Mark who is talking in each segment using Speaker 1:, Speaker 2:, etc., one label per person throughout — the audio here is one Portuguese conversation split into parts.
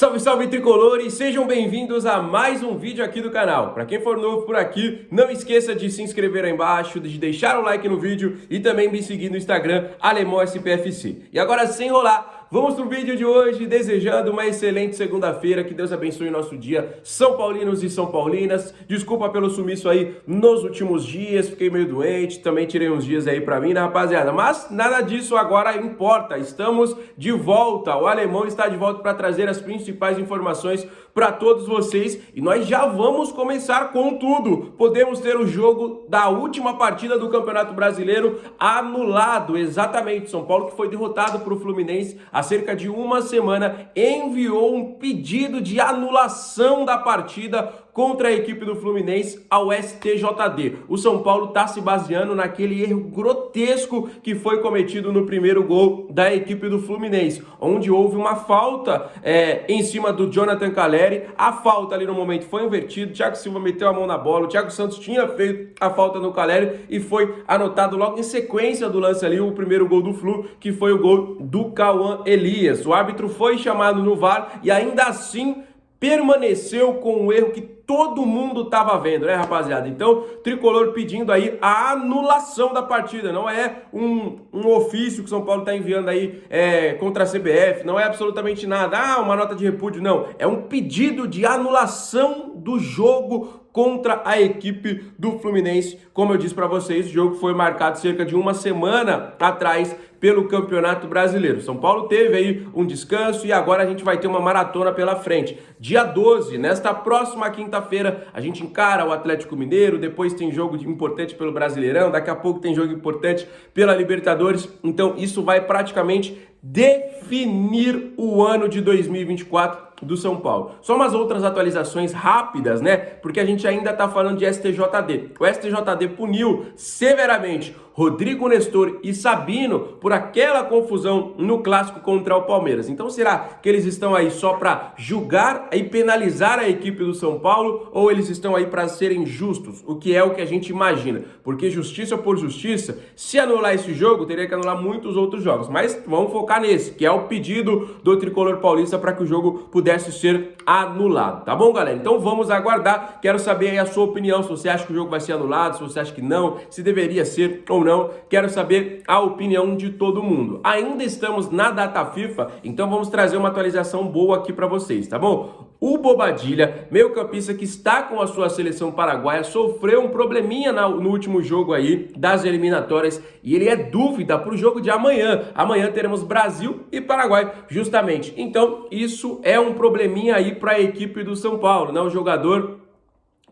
Speaker 1: Salve, salve tricolores, sejam bem-vindos a mais um vídeo aqui do canal. Para quem for novo por aqui, não esqueça de se inscrever aí embaixo, de deixar o like no vídeo e também me seguir no Instagram, AlemãoSPFC. E agora, sem enrolar, vamos pro vídeo de hoje, desejando uma excelente segunda-feira, que Deus abençoe o nosso dia, São Paulinos e São Paulinas. Desculpa pelo sumiço aí nos últimos dias, fiquei meio doente, também tirei uns dias aí pra mim, né, rapaziada? Mas nada disso agora importa, estamos de volta, o Alemão está de volta para trazer as principais informações para todos vocês e nós já vamos começar com tudo. Podemos ter o jogo da última partida do Campeonato Brasileiro anulado, exatamente. São Paulo, que foi derrotado por Fluminense há cerca de uma semana, enviou um pedido de anulação da partida contra a equipe do Fluminense ao STJD. O São Paulo está se baseando naquele erro grotesco que foi cometido no primeiro gol da equipe do Fluminense, onde houve uma falta em cima do Jonathan Calleri. A falta ali no momento foi invertida, o Thiago Silva meteu a mão na bola, o Thiago Santos tinha feito a falta no Calleri e foi anotado logo em sequência do lance ali o primeiro gol do Flu, que foi o gol do Cauã Elias. O árbitro foi chamado no VAR e ainda assim permaneceu com o erro que todo mundo estava vendo, né, rapaziada? Então, Tricolor pedindo aí a anulação da partida. Não é um ofício que o São Paulo está enviando aí contra a CBF, não é absolutamente nada, uma nota de repúdio, não. É um pedido de anulação do jogo contra a equipe do Fluminense. Como eu disse para vocês, o jogo foi marcado cerca de uma semana atrás pelo Campeonato Brasileiro. São Paulo teve aí um descanso e agora a gente vai ter uma maratona pela frente. Dia 12, nesta próxima quinta-feira, a gente encara o Atlético Mineiro, depois tem jogo importante pelo Brasileirão, daqui a pouco tem jogo importante pela Libertadores. Então isso vai praticamente definir o ano de 2024 do São Paulo. Só umas outras atualizações rápidas, né? Porque a gente ainda tá falando de STJD. O STJD puniu severamente Rodrigo Nestor e Sabino por aquela confusão no clássico contra o Palmeiras. Então será que eles estão aí só para julgar e penalizar a equipe do São Paulo, ou eles estão aí para serem justos? O que é o que a gente imagina. Porque justiça por justiça, se anular esse jogo, teria que anular muitos outros jogos. Mas vamos focar nesse, que é o pedido do Tricolor Paulista para que o jogo pudesse ser anulado. Tá bom, galera? Então vamos aguardar. Quero saber aí a sua opinião, se você acha que o jogo vai ser anulado, se você acha que não, se deveria ser ou não. Quero saber a opinião de todo mundo. Ainda estamos na data FIFA, então vamos trazer uma atualização boa aqui para vocês, tá bom? O Bobadilla, meio-campista que está com a sua seleção paraguaia, sofreu um probleminha no último jogo aí das eliminatórias e ele é dúvida para o jogo de amanhã. Amanhã teremos Brasil e Paraguai, justamente. Então, isso é um probleminha aí para a equipe do São Paulo, né? O jogador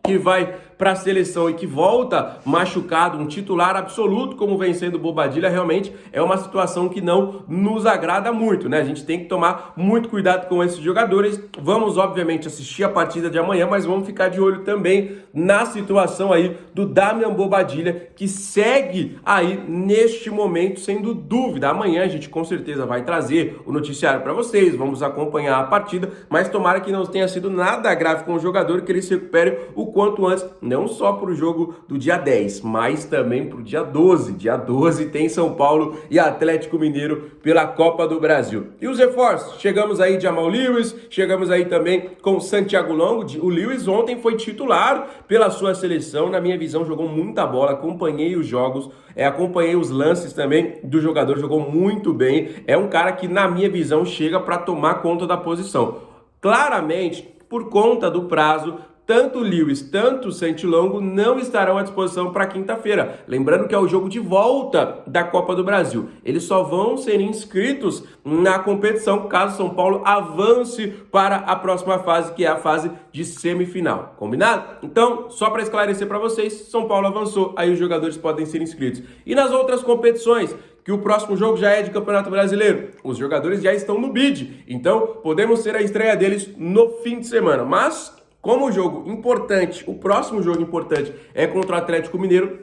Speaker 1: que vai para a seleção e que volta machucado, um titular absoluto como vem sendo o Bobadilla, realmente é uma situação que não nos agrada muito, né? A gente tem que tomar muito cuidado com esses jogadores. Vamos, obviamente, assistir a partida de amanhã, mas vamos ficar de olho também na situação aí do Damian Bobadilla, que segue aí neste momento sendo dúvida. Amanhã a gente com certeza vai trazer o noticiário para vocês, vamos acompanhar a partida, mas tomara que não tenha sido nada grave com o jogador, que ele se recupere o quanto antes, não só para o jogo do dia 10, mas também para o dia 12. Dia 12 tem São Paulo e Atlético Mineiro pela Copa do Brasil. E os reforços? Chegamos aí de Jamal Lewis, chegamos aí também com Santiago Longo. O Lewis ontem foi titular pela sua seleção, na minha visão jogou muita bola, acompanhei os jogos, acompanhei os lances também do jogador, jogou muito bem, é um cara que na minha visão chega para tomar conta da posição. Claramente, por conta do prazo, tanto o Lewis, tanto o Santilongo não estarão à disposição para quinta-feira. Lembrando que é o jogo de volta da Copa do Brasil. Eles só vão ser inscritos na competição caso São Paulo avance para a próxima fase, que é a fase de semifinal. Combinado? Então, só para esclarecer para vocês, São Paulo avançou, aí os jogadores podem ser inscritos. E nas outras competições, que o próximo jogo já é de Campeonato Brasileiro, os jogadores já estão no bid. Então, podemos ter a estreia deles no fim de semana. Mas como o jogo importante, o próximo jogo importante é contra o Atlético Mineiro,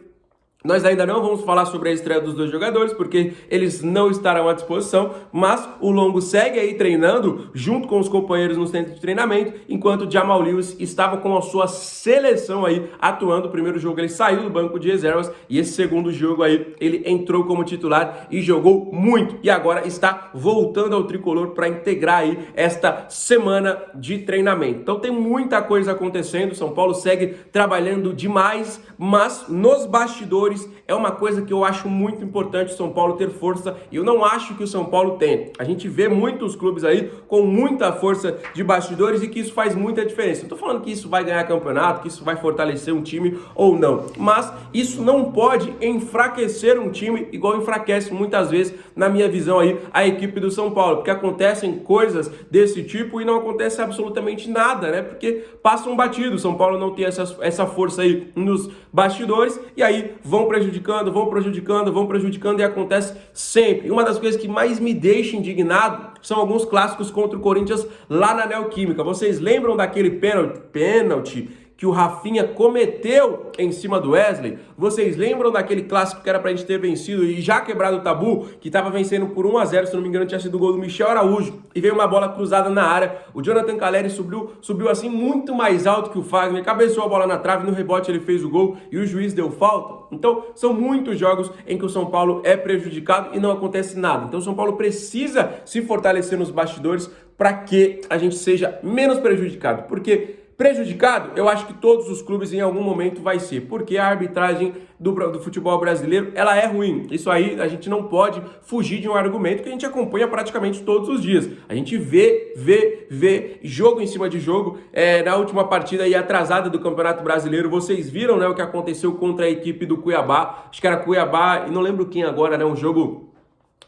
Speaker 1: Nós ainda não vamos falar sobre a estreia dos dois jogadores, porque eles não estarão à disposição, mas o Longo segue aí treinando junto com os companheiros no centro de treinamento, enquanto o Jamal Lewis estava com a sua seleção aí atuando. O primeiro jogo ele saiu do banco de reservas e esse segundo jogo aí ele entrou como titular e jogou muito. E agora está voltando ao tricolor para integrar aí esta semana de treinamento. Então tem muita coisa acontecendo, São Paulo segue trabalhando demais, mas nos bastidores é uma coisa que eu acho muito importante o São Paulo ter força, e eu não acho que o São Paulo tem. A gente vê muitos clubes aí com muita força de bastidores e que isso faz muita diferença. Não tô falando que isso vai ganhar campeonato, que isso vai fortalecer um time ou não, mas isso não pode enfraquecer um time igual enfraquece muitas vezes, na minha visão aí, a equipe do São Paulo, porque acontecem coisas desse tipo e não acontece absolutamente nada, né? Porque passam batido. O São Paulo não tem essa força aí nos bastidores e aí vão prejudicando e acontece sempre. E uma das coisas que mais me deixa indignado são alguns clássicos contra o Corinthians lá na Neoquímica. Vocês lembram daquele pênalti que o Rafinha cometeu em cima do Wesley? Vocês lembram daquele clássico que era pra gente ter vencido e já quebrado o tabu, que tava vencendo por 1-0, se não me engano tinha sido o gol do Michel Araújo, e veio uma bola cruzada na área, o Jonathan Calleri subiu assim muito mais alto que o Fagner, cabeceou a bola na trave, no rebote ele fez o gol e o juiz deu falta. Então são muitos jogos em que o São Paulo é prejudicado e não acontece nada. Então o São Paulo precisa se fortalecer nos bastidores para que a gente seja menos prejudicado, porque prejudicado, eu acho que todos os clubes em algum momento vai ser, porque a arbitragem do futebol brasileiro, ela é ruim. Isso aí a gente não pode fugir de um argumento que a gente acompanha praticamente todos os dias. A gente vê jogo em cima de jogo. Na última partida aí atrasada do Campeonato Brasileiro, vocês viram, né, o que aconteceu contra a equipe do Cuiabá. Acho que era Cuiabá, e não lembro quem agora, né, um jogo...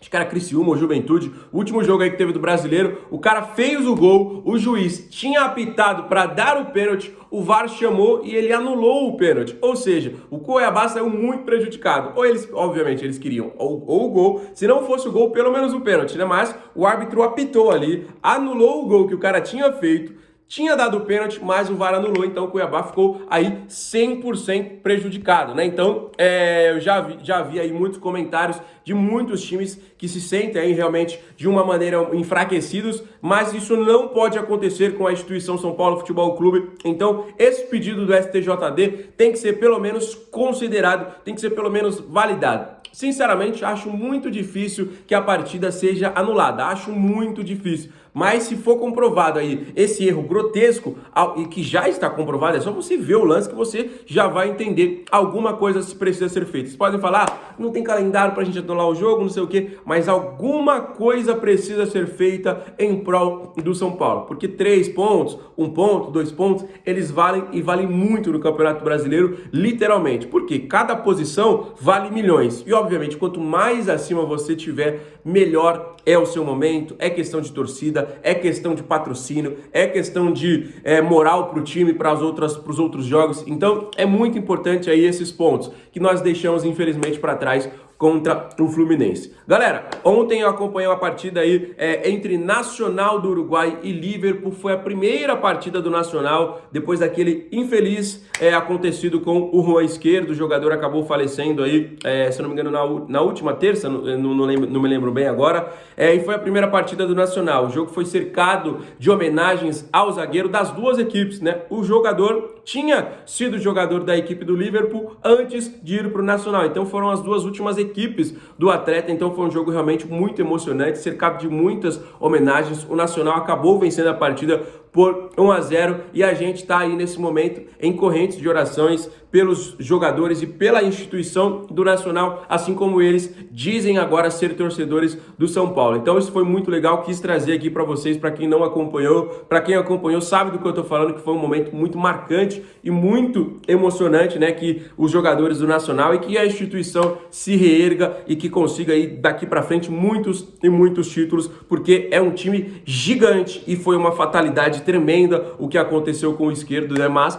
Speaker 1: Acho que era Criciúma ou Juventude, o último jogo aí que teve do Brasileiro, o cara fez o gol, o juiz tinha apitado para dar o pênalti, o VAR chamou e ele anulou o pênalti. Ou seja, o Cuiabá saiu muito prejudicado. Ou eles, obviamente, eles queriam ou o gol, se não fosse o gol, pelo menos o pênalti, né? Mas o árbitro apitou ali, anulou o gol que o cara tinha feito, tinha dado o pênalti, mas o VAR anulou, então o Cuiabá ficou aí 100% prejudicado, né? Então, eu já vi aí muitos comentários de muitos times que se sentem aí realmente de uma maneira enfraquecidos, mas isso não pode acontecer com a instituição São Paulo Futebol Clube. Então, esse pedido do STJD tem que ser pelo menos considerado, tem que ser pelo menos validado. Sinceramente, acho muito difícil que a partida seja anulada, acho muito difícil. Mas se for comprovado aí esse erro grotesco, e que já está comprovado, é só você ver o lance que você já vai entender alguma coisa se precisa ser feita. Vocês podem falar, não tem calendário pra gente anular o jogo, não sei o quê, mas alguma coisa precisa ser feita em prol do São Paulo. Porque 3 pontos, 1 ponto, 2 pontos, eles valem e valem muito no Campeonato Brasileiro, literalmente. Porque cada posição vale milhões. E obviamente, quanto mais acima você tiver, melhor é o seu momento, é questão de torcida, é questão de patrocínio, é questão de moral para o time, para os outros jogos. Então é muito importante aí esses pontos que nós deixamos infelizmente para trás contra o Fluminense. Galera, ontem eu acompanhei uma partida aí entre Nacional do Uruguai e Liverpool. Foi a primeira partida do Nacional depois daquele infeliz acontecido com o Juan Esquerdo. O jogador acabou falecendo aí, se não me engano, na última terça, não me lembro bem agora. E foi a primeira partida do Nacional. O jogo foi cercado de homenagens ao zagueiro das duas equipes, né? O jogador tinha sido jogador da equipe do Liverpool antes de ir para o Nacional. Então foram as duas últimas equipes do atleta. Então foi um jogo realmente muito emocionante, cercado de muitas homenagens. O Nacional acabou vencendo a partida por 1-0 e a gente está aí nesse momento em correntes de orações pelos jogadores e pela instituição do Nacional, assim como eles dizem agora ser torcedores do São Paulo. Então isso foi muito legal, quis trazer aqui para vocês, para quem não acompanhou. Para quem acompanhou sabe do que eu tô falando, que foi um momento muito marcante e muito emocionante, né, que os jogadores do Nacional e que a instituição se reerga e que consiga aí daqui para frente muitos e muitos títulos, porque é um time gigante e foi uma fatalidade tremenda o que aconteceu com o Esquerdo, né? Mas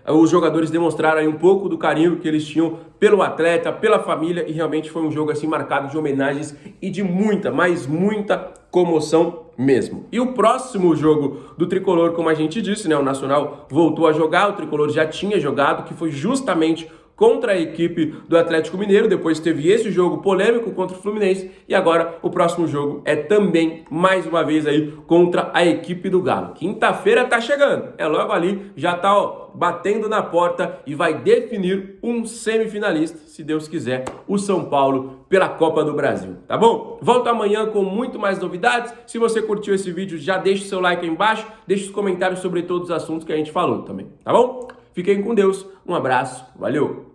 Speaker 1: os jogadores demonstraram aí um pouco do carinho que eles tinham pelo atleta, pela família, e realmente foi um jogo assim marcado de homenagens e de muita, mas muita comoção mesmo. E o próximo jogo do Tricolor, como a gente disse, né, o Nacional voltou a jogar, o Tricolor já tinha jogado, que foi justamente contra a equipe do Atlético Mineiro, depois teve esse jogo polêmico contra o Fluminense e agora o próximo jogo é também, mais uma vez aí, contra a equipe do Galo. Quinta-feira tá chegando, é logo ali, já tá batendo na porta e vai definir um semifinalista, se Deus quiser, o São Paulo pela Copa do Brasil, tá bom? Volto amanhã com muito mais novidades. Se você curtiu esse vídeo, já deixa o seu like aí embaixo, deixa os comentários sobre todos os assuntos que a gente falou também, tá bom? Fiquem com Deus, um abraço, valeu!